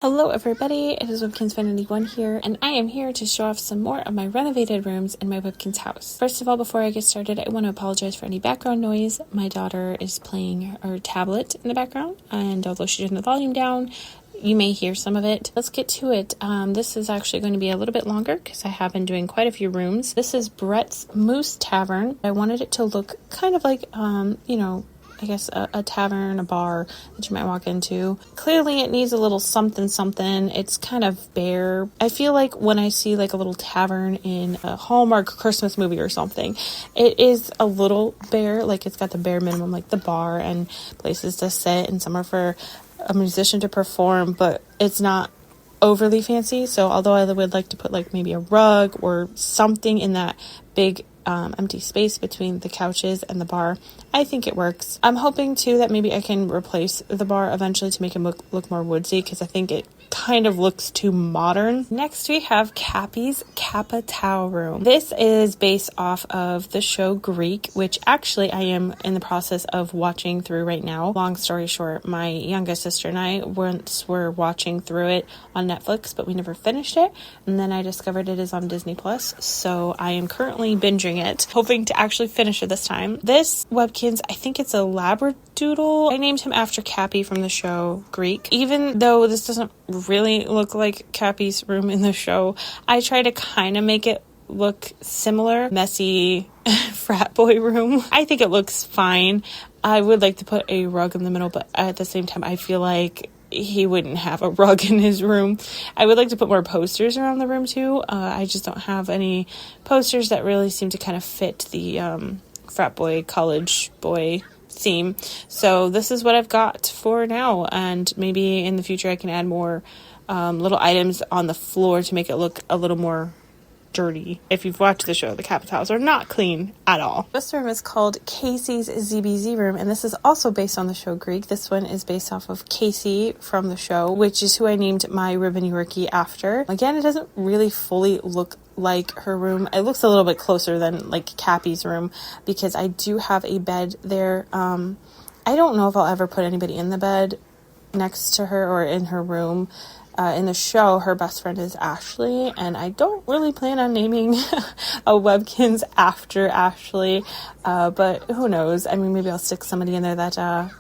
Hello everybody, it is Webkinz Vanity 1 here, and I am here to show off some more of my renovated rooms in my Webkinz house. First of all, before I get started, I want to apologize for any background noise. My daughter is playing her tablet in the background, and although she turned the volume down, you may hear some of it. Let's get to it. This is actually going to be a little bit longer because I have been doing quite a few rooms. This is Brett's Moose Tavern. I wanted it to look kind of like, I guess a tavern, a bar that you might walk into. Clearly it needs a little something. It's kind of bare. I feel like when I see like a little tavern in a Hallmark Christmas movie or something, it is a little bare. Like it's got the bare minimum, like the bar and places to sit and somewhere for a musician to perform, but it's not overly fancy. So although I would like to put like maybe a rug or something in that big empty space between the couches and the bar, I think it works. I'm hoping too that maybe I can replace the bar eventually to make it look more woodsy, because I think it kind of looks too modern. Next we have Cappy's Kappa Tau room. This is based off of the show Greek, which actually I am in the process of watching through right now. Long story short, my youngest sister and I once were watching through it on Netflix, but we never finished it, and then I discovered it is on Disney Plus, so I am currently binging it, hoping to actually finish it this time. This Webkinz, I think it's a Labradoodle. I named him after Cappy from the show Greek. Even though this doesn't really look like Cappy's room in the show, I try to kind of make it look similar. Messy frat boy room. I think it looks fine. I would like to put a rug in the middle, but at the same time I feel like he wouldn't have a rug in his room. I would like to put more posters around the room too. I just don't have any posters that really seem to kind of fit the frat boy, college boy theme. So this is what I've got for now, and maybe in the future I can add more little items on the floor to make it look a little more dirty. If you've watched the show, the Kappa Taus are not clean at all. This room is called Casey's ZBZ room, and this is also based on the show Greek. This one is based off of Casey from the show, which is who I named my Ribbon Yorkie after. Again, it doesn't really fully look like her room. It looks a little bit closer than like Cappy's room, because I do have a bed there. I don't know if I'll ever put anybody in the bed next to her or in her room. In the show, her best friend is Ashley, and I don't really plan on naming a Webkinz after Ashley, but who knows? I mean, maybe I'll stick somebody in there that,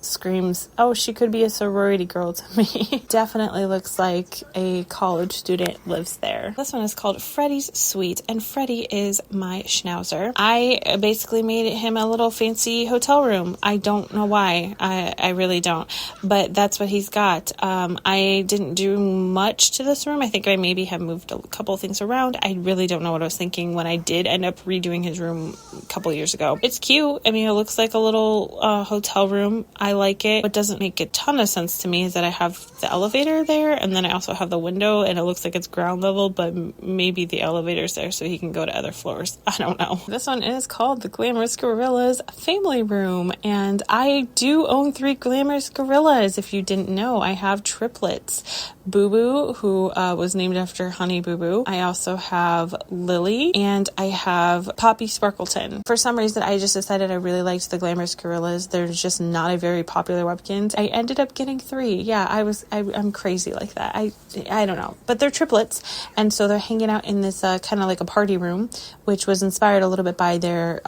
screams, oh, she could be a sorority girl to me. Definitely looks like a college student lives there. This one is called Freddy's Suite, and Freddy is my schnauzer. I basically made him a little fancy hotel room. I don't know why. I really don't, but that's what he's got. I didn't do much to this room. I think I maybe have moved a couple of things around. I really don't know what I was thinking when I did end up redoing his room a couple years ago. It's cute. I mean, it looks like a little hotel room. I like it. What doesn't make a ton of sense to me is that I have the elevator there, and then I also have the window, and it looks like it's ground level, but maybe the elevator's there so he can go to other floors. I don't know. This one is called the Glamorous Gorillas Family Room, and I do own 3 Glamorous Gorillas. If you didn't know, I have triplets. Boo Boo, who was named after Honey Boo Boo. I also have Lily, and I have Poppy Sparkleton. For some reason, I just decided I really liked the Glamorous Gorillas. They're just not a very popular Webkinz. I ended up getting 3. Yeah, I'm crazy like that. I don't know, but they're triplets, and so they're hanging out in this kind of like a party room, which was inspired a little bit by their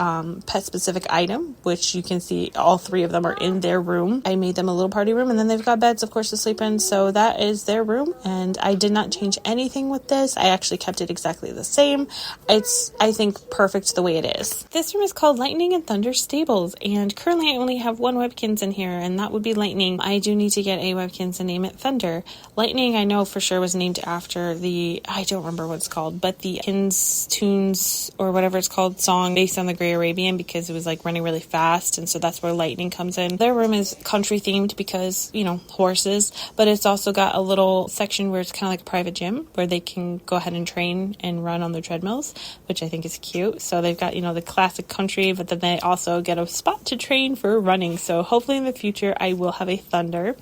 pet specific item, which you can see all 3 of them are in their room. I made them a little party room, and then they've got beds, of course, to sleep in, so that is their room, and I did not change anything with this. I actually kept it exactly the same. It's, I think, perfect the way it is. This room is called Lightning and Thunder Stables, and currently I only have 1 Webkinz in here, and that would be Lightning. I do need to get a Webkinz and name it Thunder. Lightning, I know for sure, was named after I don't remember what it's called, but the Kinz Tunes or whatever it's called song based on the Grey Arabian, because it was like running really fast, and so that's where Lightning comes in. Their room is country themed because, horses, but it's also got a little little section where it's kind of like a private gym where they can go ahead and train and run on their treadmills, which I think is cute. So they've got, the classic country, but then they also get a spot to train for running. So hopefully in the future I will have a Thunder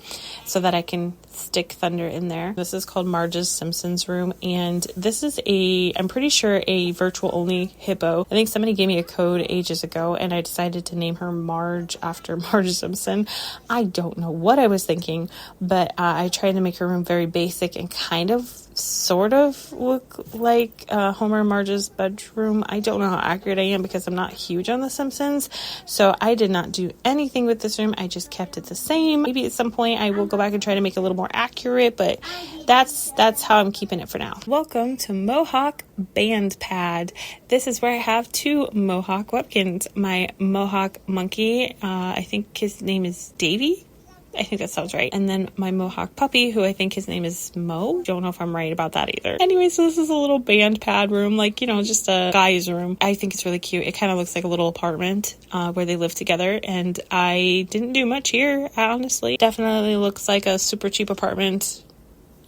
so that I can stick Thunder in there. This is called Marge's Simpsons room, and this is I'm pretty sure a virtual only hippo. I think somebody gave me a code ages ago and I decided to name her Marge after Marge Simpson. I don't know what I was thinking, but I tried to make her room very basic and kind of sort of look like Homer and Marge's bedroom. I don't know how accurate I am because I'm not huge on The Simpsons, so I did not do anything with this room. I just kept it the same. Maybe at some point I will go back and try to make it a little more accurate, but that's how I'm keeping it for now. Welcome to Mohawk Band Pad. This is where I have two Mohawk Webkinz. My Mohawk monkey, I think his name is Davy. I think that sounds right. And then my Mohawk puppy, who I think his name is Mo. Don't know if I'm right about that either. Anyway, so this is a little band pad room, like, just a guy's room. I think it's really cute. It kind of looks like a little apartment where they live together. And I didn't do much here, honestly. Definitely looks like a super cheap apartment.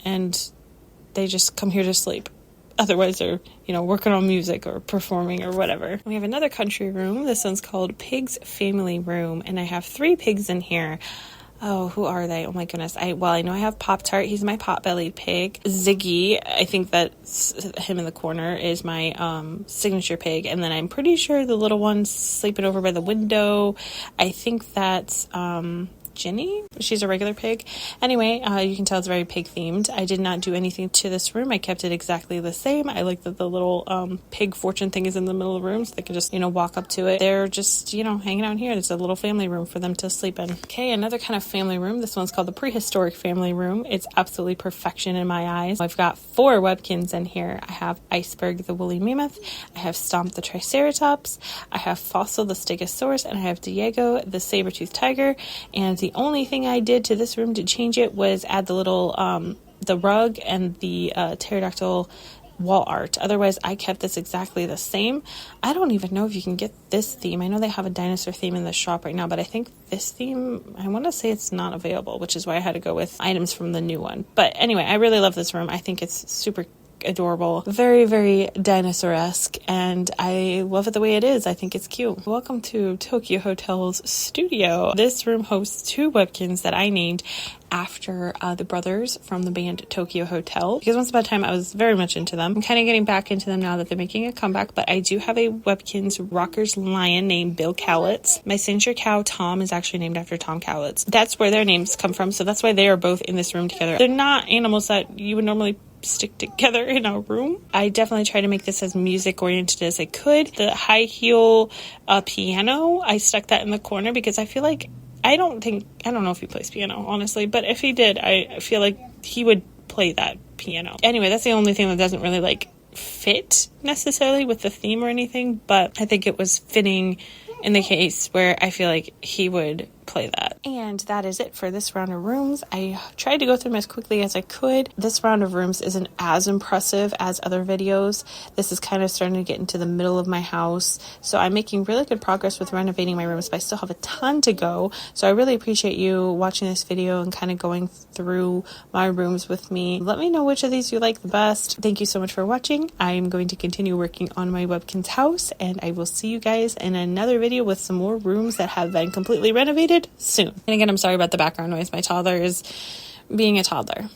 And they just come here to sleep. Otherwise, they're, working on music or performing or whatever. We have another country room. This one's called Pig's Family Room. And I have 3 pigs in here. Oh, who are they? Oh my goodness. I know I have Pop-Tart. He's my pot-bellied pig. Ziggy, I think that's him in the corner, is my signature pig. And then I'm pretty sure the little one's sleeping over by the window. I think that's Ginny. She's a regular pig. Anyway, you can tell it's very pig themed. I did not do anything to this room. I kept it exactly the same. I like that the little pig fortune thing is in the middle of the room so they can just, walk up to it. They're just, hanging out here. It's a little family room for them to sleep in. Okay, another kind of family room. This one's called the Prehistoric Family Room. It's absolutely perfection in my eyes. I've got 4 Webkinz in here. I have Iceberg the woolly mammoth. I have Stomp the triceratops. I have Fossil the stegosaurus. And I have Diego the saber-toothed tiger. And the only thing I did to this room to change it was add the little, the rug and the pterodactyl wall art. Otherwise, I kept this exactly the same. I don't even know if you can get this theme. I know they have a dinosaur theme in the shop right now, but I think this theme, I want to say it's not available, which is why I had to go with items from the new one. But anyway, I really love this room. I think it's super adorable, very, very dinosaur-esque, and I love it the way it is. I think it's cute. Welcome to Tokyo Hotel's studio. This room hosts 2 Webkinz that I named after the brothers from the band Tokyo Hotel, because once upon a time I was very much into them. I'm kind of getting back into them now that they're making a comeback, but I do have a Webkinz Rockers lion named Bill Cowlitz. My signature cow Tom is actually named after Tom Cowlitz. That's where their names come from, so that's why they are both in this room together. They're not animals that you would normally stick together in a room. I definitely try to make this as music oriented as I could. The high heel piano, I stuck that in the corner because I feel like I don't know if he plays piano, honestly, but if he did, I feel like he would play that piano. Anyway, that's the only thing that doesn't really fit necessarily with the theme or anything, but I think it was fitting in the case where I feel like he would play that. And that is it for this round of rooms. I tried to go through them as quickly as I could. This round of rooms isn't as impressive as other videos. This is kind of starting to get into the middle of my house, so I'm making really good progress with renovating my rooms, but I still have a ton to go. So I really appreciate you watching this video and kind of going through my rooms with me. Let me know which of these you like the best. Thank you so much for watching. I'm going to continue working on my Webkinz house, and I will see you guys in another video with some more rooms that have been completely renovated soon. And again, I'm sorry about the background noise. My toddler is being a toddler.